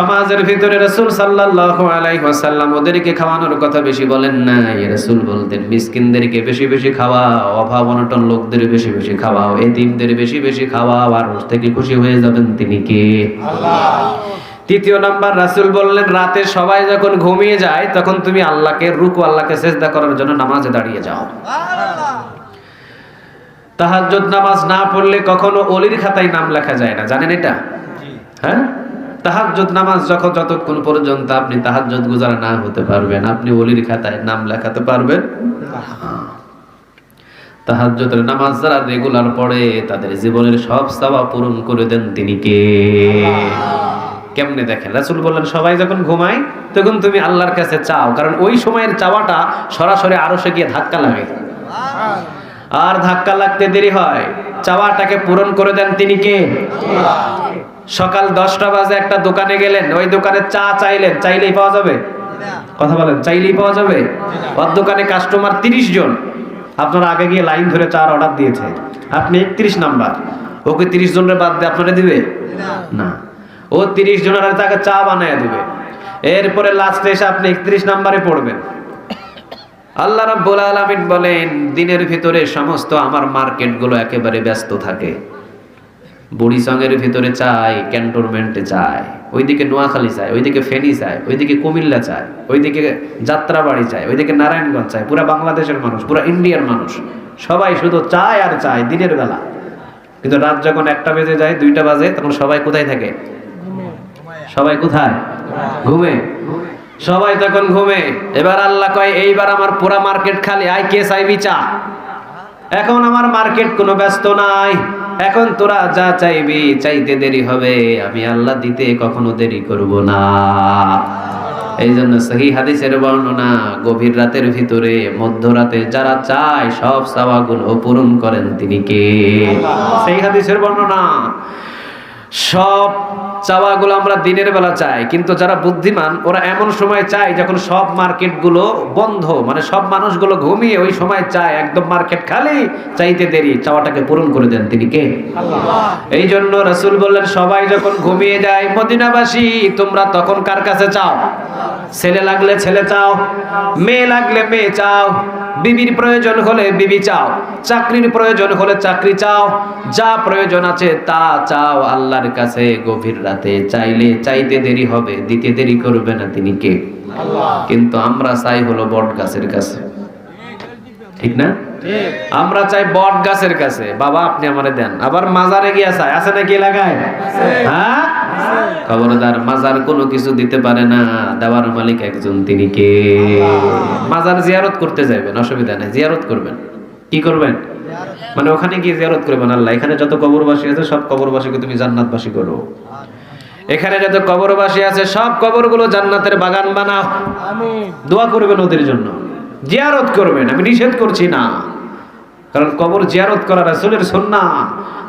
সমাজের ভিতরে রাসূল সাল্লাল্লাহু আলাইহি ওয়াসাল্লাম ওদেরকে খাওয়ানোর কথা বেশি বলেন নাই। রাসূল বলতেন মিসকিনদেরকে বেশি বেশি খাওয়াও, অভাব অনটন লোকদের বেশি বেশি খাওয়াও, এতিমদের বেশি বেশি খাওয়াও, আর ওর থেকে খুশি হয়ে যাবেন তিনি কে? আল্লাহ। তৃতীয় নাম্বার রাসূল বললেন রাতে সবাই যখন ঘুমিয়ে যায় তখন তুমি আল্লাহকে রুকু, আল্লাহকে সিজদা করার জন্য নামাজে দাঁড়িয়ে যাও। সুবহানাল্লাহ। তাহাজ্জুদ নামাজ না পড়লে কখনো ওলির খাতায় নাম লেখা যায় না, জানেন এটা? হ্যাঁ, তাহাজ্জুদ নামাজ যতক্ষণ পর্যন্ত আপনি তাহাজ্জুদ গুজার না হতে পারবেন আপনি ওলির খাতায় নাম লেখাতে পারবেন না। তাহাজ্জুদের নামাজ যারা রেগুলার পড়ে তাদের জীবনের সব চাওয়া পূরণ করে দেন তিনি কে? কেমনে দেখেন, রাসূল বললেন সবাই যখন ঘুমায় তখন তুমি আল্লাহর কাছে চাও, কারণ ওই সময়ের চাওয়াটা সরাসরি আরশে গিয়ে ধাক্কা লাগে, আর ধাক্কা লাগতে দেরি হয়, চাওয়াটাকে পূরণ করে দেন তিনি কে? আল্লাহ। সকাল 10টা বাজে একটা দোকানে গেলেন, ওই দোকানে চা চাইলেন, চাইলেই পাওয়া যাবে? কথা বলেন, চাইলেই পাওয়া যাবে? ওর দোকানে কাস্টমার 30 জন, আপনারা আগে গিয়ে লাইন ধরে চার অর্ডার দিয়েছে, আপনি 31 নাম্বার, ওকে 30 জনের বাদ দিয়ে আপনারা দিবে না, ও 30 জনের তাকে চা বানায় দিবে, এরপরে লাস্টে এসে আপনি 31 নাম্বারে পড়বেন। আল্লাহ রাব্বুল আলামিন বলেন দিনের ভিতরে সমস্ত আমার মার্কেটগুলো একেবারে ব্যস্ত থাকে, বুড়িচংয়ের ভিতরে চাই, ক্যান্টনমেন্টে চাই, ওইদিকে নোয়াখালী চাই, ওইদিকে ফেনী চাই, ওইদিকে কুমিল্লা চাই, ওইদিকে যাত্রাবাড়ি চাই, ওইদিকে নারায়ণগঞ্জ চাই, পুরা বাংলাদেশের মানুষ, পুরা ইন্ডিয়ার মানুষ সবাই শুধু চায় আর চায় দিনের বেলা। কিন্তু রাত যখন 1টা বেজে যায়, 2টা বাজে, তখন সবাই কোথায় থাকে? সবাই কোথায়? ঘুমে। সবাই তখন ঘুমে। এবার আল্লাহ কয় এইবার আমার পুরা মার্কেট খালি, আই কে চাইবি চা। এখন আমার মার্কেট কোনো ব্যস্ত নাই, এখন তোরা যা চাইবি চাইতে দেরি হবে, আমি আল্লাহ দিতে কখনো দেরি করব না। এই জন্য সহিহ হাদিসের বর্ণনা, গভীর রাতের ভিতরে মধ্যরাতে যারা চায় সব চাওয়াগুলো পূরণ করেন তিনি কে? সেই হাদিসের বর্ণনা। সব চাওয়াগুলো আমরা দিনের বেলা চাই, কিন্তু যারা বুদ্ধিমান ওরা এমন সময় চায় যখন সব মার্কেটগুলো বন্ধ, মানে সব মানুষগুলো ঘুমিয়ে, ওই সময় চায়, একদম মার্কেট খালি, চাইতে দেরি, চাওয়াটাকে পূরণ করে দেন তিনি কে? আল্লাহ। এই জন্য রাসূল বললেন সবাই যখন ঘুমিয়ে যায় মদিনাবাসী তোমরা তখন কার কাছে চাও? ছেলে লাগলে ছেলে চাও, মেয়ে লাগলে মেয়ে চাও, বিবির প্রয়োজন হলে বিবি চাও, চাকরির প্রয়োজন হলে চাকরি চাও, যা প্রয়োজন আছে তা চাও আল্লাহর কাছে। গভীর রাতে চাইলে চাইতে দেরি হবে, দিতে দেরি করবে না তিনি কে? আল্লাহ। কিন্তু আমরা চাই হলো বট গাছের কাছে, ঠিক না? আমরা চাই বট গাছের কাছে, বাবা আপনি আমারে দেন, আবার মাজারে গিয়া চাই, আছে নাকি এলাকায়? হ্যাঁ, খবরদার, মাজার কোনো কিছু দিতে পারে না, দেওয়ার মালিক একজন তিনি কে? মাজার জিয়ারত করতে যাবেন, অসুবিধা নেই, জিয়ারত করবেন। কি করবেন? মানে ওখানে গিয়ে জিয়ারত করবেন, আল্লাহ এখানে যত কবরবাসী আছে সব কবরবাসীকে তুমি জান্নাতবাসী করো, এখানে যত কবরবাসী আছে সব কবরগুলো জান্নাতের বাগান বানাও। আমিন। দোয়া করবেন ওদের জন্য, জিয়ারত করবেন, আমি নিষেধ করছি না, কারণ কবর জিয়ারত করা রাসূলের সুন্নাহ।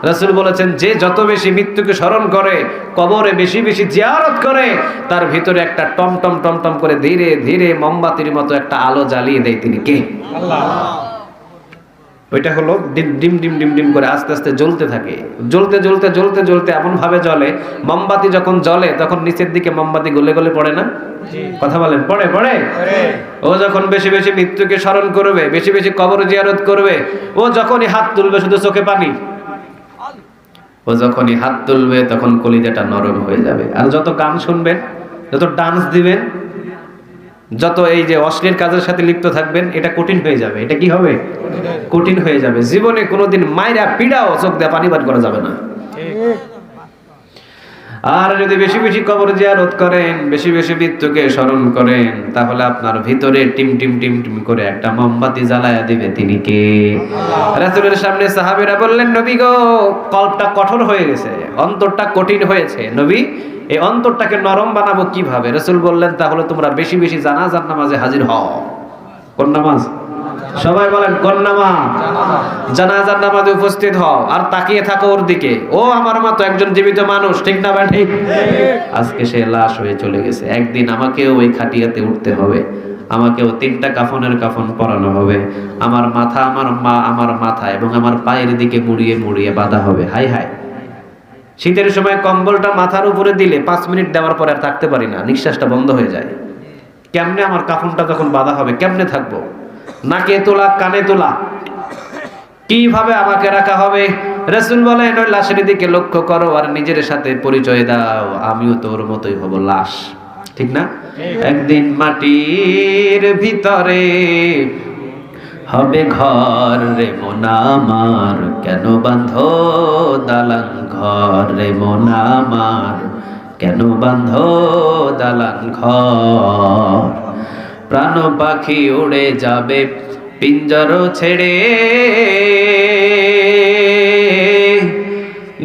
রাসূল বলেছেন যে যত বেশি মৃত্যুকে স্মরণ করে, কবরে বেশি বেশি জিয়ারত করে, তার ভিতরে একটা টমটম টমটম করে ধীরে ধীরে মোমবাতির মতো একটা আলো জ্বালিয়ে দেয় তিনি কে? আল্লাহ। ওইটা হলো ডিম ডিম ডিম ডিম ডিম করে আস্তে আস্তে জ্বলতে থাকে, জ্বলতে জ্বলতে জ্বলতে জ্বলতে এমন ভাবে জ্বলে, মোমবাতি যখন জ্বলে তখন নিচের দিকে মোমবাতি গলে গলে পড়ে না? কথা বলেন, পড়ে? পড়ে। ও যখন বেশি বেশি মৃত্যুকে স্মরণ করবে, বেশি বেশি কবর জিয়ারত করবে, ও যখনই হাত তুলবে শুধু চোখে পানি, ও যখনই হাত তুলবে তখন কলিজাটা নরম হয়ে যাবে। আর যত গান শুনবেন, যত ডান্স দিবেন, যত এই যে অশ্লীল কাজের সাথে লিপ্ত থাকবেন, এটা কঠিন হয়ে যাবে। এটা কি হবে? কঠিন হয়ে যাবে। জীবনে কোনোদিন মাইরা পিড়াও চোখ দিয়ে পানি বার করা যাবে না। আর যদি বেশি বেশি কবর জিয়ারত করেন, বেশি বেশি মৃত্যুকে স্মরণ করেন, তাহলে আপনার ভিতরে টিম টিম টিম টিম করে একটা মোমবাতি জ্বালায়া দিবে তিনি কে? রাসূলের সামনে সাহাবীরা বললেন নবী গো, কল্পটা কঠোর হয়ে গেছে, অন্তরটা কঠিন হয়েছে, নবী এই অন্তরটাকে নরম বানাবো কিভাবে? রাসূল বললেন তাহলে তোমরা বেশি বেশি জানাজার নামাজে হাজির হও। কোন নামাজ? সবাই বলেন কোন নামাজ? জানাজার নামাজে উপস্থিত হও, আর তাকিয়ে থাকো ওর দিকে, ও আমার মতো একজন জীবিত মানুষ, ঠিক না ভাই? ঠিক। আজকে সে লাশ হয়ে চলে গেছে, একদিন আমাকেও ওই খাটিয়াতে উঠতে হবে, আমাকেও 3টা কাফনের কাফন পরানো হবে, আমার মাথা, আমার মা, আমার মাথা এবং আমার পায়ের দিকে মুড়িয়ে মুড়িয়ে বাঁধা হবে। হাই হাই, শীতের সময় কম্বলটা মাথার উপরে দিলে 5 মিনিট দেওয়ার পরে আর থাকতে পারি না, নিঃশ্বাসটা বন্ধ হয়ে যায়। কেমনে আমার কাফনটা যখন বাঁধা হবে, কেমনে থাকবো? নাকে তোলা, কানে তোলা, কিভাবে আমাকে রাখা হবে? রাসূল বলেন ওই লাশের দিকে লক্ষ্য করো আর নিজের সাথে পরিচয় দাও, আমিও তোর মতোই হব লাশ। ঠিক না? একদিন মাটির ভিতরে হবে ঘর রে মন আমার, কেন বাঁধো দালান ঘর রে মন আমার, কেন বাঁধো দালান ঘর। প্রাণ পাখি উড়ে যাবে পিঞ্জর ছেড়ে,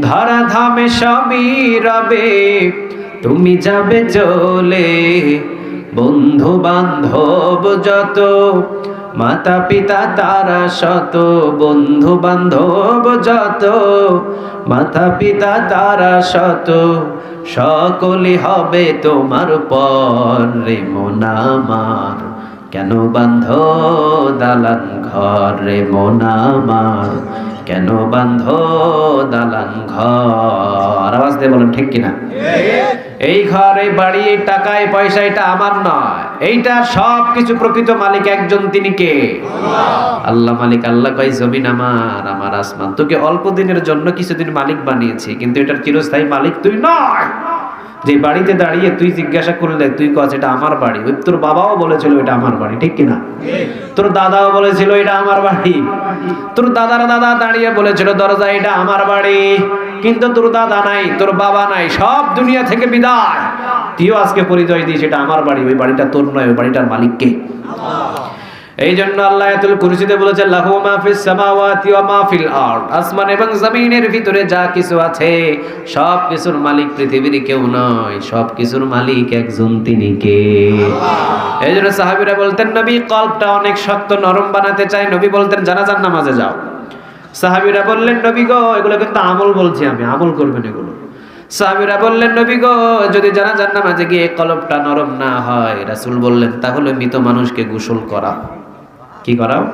ধরা ধামে সবই রবে তুমি যাবে চলে। বন্ধু বান্ধব যত, মাতা পিতা তারা শত, বন্ধু বান্ধব যত, মাতা পিতা তারা শত, সকলে হবে তোমার পর রে মন আমার, কেন বাঁধো দালান ঘর রে মন আমার, কেন বাঁধো দালান ঘর। আওয়াজ দিয়ে বলেন ঠিক কিনা? এই ঘর, এই বাড়ি, এই টাকা, এই পয়সা এটা আমার নয়, এইটা সব কিছু প্রকৃত মালিক একজন, তিনি কে? আল্লাহ মালিক। আল্লাহ কয় জমিন আমার, আমার আসমান, তোকে অল্প দিনের জন্য কিছুদিন মালিক বানিয়েছি, কিন্তু এটার চিরস্থায়ী মালিক তুই নয়। যে বাড়িতে দাঁড়িয়ে তুই জিজ্ঞাসা করলে তুই কস এটা আমার বাড়ি, ওই তোর বাবাও বলেছিল এটা আমার বাড়ি, ঠিক কিনা? তোর দাদাও বলেছিল এটা আমার বাড়ি, তোর দাদার দাদা দাঁড়িয়ে বলেছিল দরজা এটা আমার বাড়ি, কিন্তু তোর দাদা নাই, তোর বাবা নাই, সব দুনিয়া থেকে বিদায়, তুইও আজকে পরিচয় দিস এটা আমার বাড়ি, ওই বাড়িটা তোর নয়, ওই বাড়িটার মালিক কে? এই জন্য আল্লাহ আয়াতুল কুরসিতে বলেছে লাহু মা ফিস সামাওয়াতি ওয়া মা ফিল আরদ, আসমান এবং জমিনের ভিতরে যা কিছু আছে সব কিছুর মালিক পৃথিবীর কেউ নয়, সব কিছুর মালিক একজন, তিনি কে? আল্লাহ। এই জন্য সাহাবীরা বলতেন নবী কলবটা অনেক শক্ত নরম বানাতে চাই, নবী বলতেন জানাজার নামাজে যাও। সাহাবীরা বললেন নবী গো এগুলো কিন্তু আমল বলছি আমি, আমল করবেন এগুলো। সাহাবীরা বললেন নবী গো যদি জানাজার নামাজে গিয়ে কলবটা নরম না হয়, রাসূল বললেন তাহলে মৃত মানুষকে গোসল করাও। কি করাও?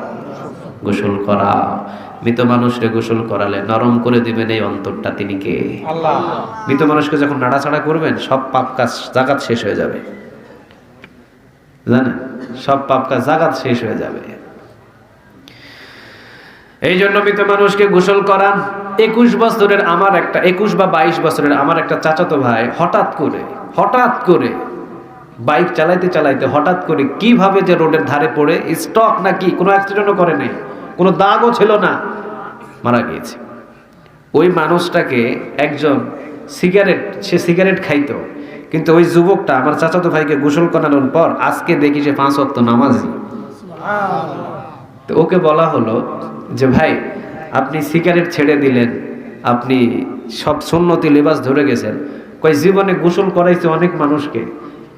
গোসল করাও। মৃত মানুষকে গোসল করালে নরম করে দিবেন এই অন্তরটা, তিনি কে? আল্লাহ। মৃত মানুষকে যখন নাড়াচাড়া করবেন সব পাপ কাজ জাগাত শেষ হয়ে যাবে, জানেন? সব পাপ কাজ জাগাত শেষ হয়ে যাবে। এই জন্য মৃত মানুষকে গোসল করান। 21 বছরের আমার একটা 21 বা 22 বছরের আমার একটা চাচাতো ভাই হঠাৎ করে বাইক চালাইতে চালাইতে হঠাৎ করে কিভাবে যে রোডের ধারে পড়ে, স্টক নাকি, কোনো অ্যাক্সিডেন্টও করে নাই, কোনো দাগও ছিল না, মারা গিয়েছে। ওই মানুষটাকে একজন সে সিগারেট খাইতো, কিন্তু ওই যুবকটা আমার চাচাতো ভাইকে গোসল করানোর পর আজকে দেখি যে 5 ওয়াক্ত নামাজি। তো ওকে বলা হলো যে ভাই আপনি সিগারেট ছেড়ে দিলেন, আপনি সব সুন্নতি লেবাস ধরে গেছেন, কই জীবনে গোসল করাইছে অনেক মানুষকে,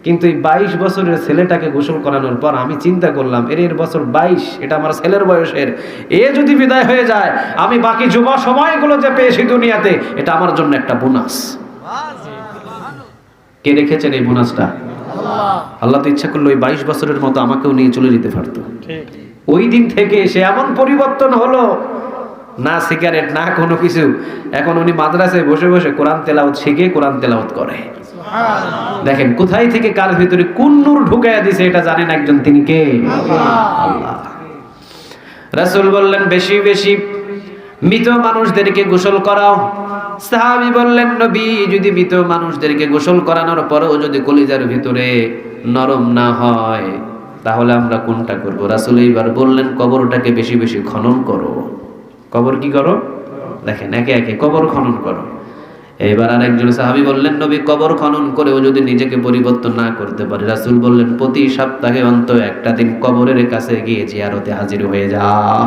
কিন্তু এই 22 বছরের ছেলেটাকে গোসল করানোর পর আমি চিন্তা করলাম এর বছর 22, এটা আমার ছেলের বয়সের, এ যদি বিদায় হয়ে যায় আমি বাকি যুবা সময়গুলো যে পেয়েছি দুনিয়াতে এটা আমার জন্য একটা বোনাস। কে রেখেছেন এই বোনাসটা? আল্লাহ। আল্লাহ তো ইচ্ছা করলো ওই 22 বছরের মতো আমাকেও নিয়ে চলে যেতে পারতো। ওই দিন থেকে সে এমন পরিবর্তন হলো, না সিগারেট না কোনো কিছু, এখন উনি মাদ্রাসায় বসে বসে কোরআন তেলাওয়াত শিখে কোরআন তেলাওয়াত করে। দেখেন কোথায় থেকে কার ভিতরে কোন নূর ঢুকাইয়া দিয়েছে এটা জানেন একজন, তিনি কে? আল্লাহ। রাসূল বললেন বেশি বেশি মৃত মানুষদেরকে গোসল করাও। সাহাবী বললেন নবী যদি মৃত মানুষদেরকে গোসল করানোর পরেও যদি কলিজার ভিতরে নরম না হয় তাহলে আমরা কোনটা করব? রাসূল এইবার বললেন কবরটাকে বেশি বেশি খনন করো। কবর কি করো? দেখেন একে একে কবর খনন করো। এবার আরেকজন সাহাবী বললেন নবী কবর খনন করেও যদি নিজেকে পরিবর্তন না করতে পারে, রাসূল বললেন প্রতি সপ্তাহে অন্তত একটা দিন কবরের কাছে গিয়ে জিয়ারতে হাজির হয়ে যাও।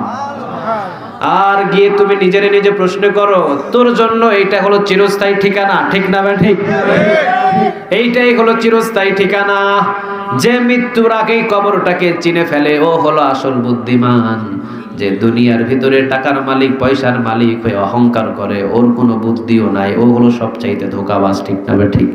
আর গিয়ে তুমি নিজে প্রশ্ন করো তোর জন্য এইটা হলো চিরস্থায়ী ঠিকানা, ঠিক না ভাই? ঠিক। এইটাই হলো চিরস্থায়ী ঠিকানা। যে মৃত্যুর আগেই কবরটাকে চিনে ফেলে ও হলো আসল বুদ্ধিমান। যে দুনিয়ার ভিতরে টাকার মালিক পয়সার মালিক হয়ে অহংকার করে, ওর কোনো বুদ্ধিও নাই, ও হলো সবচাইতে ধোঁকাবাজ, ঠিক না ভাই? ঠিক।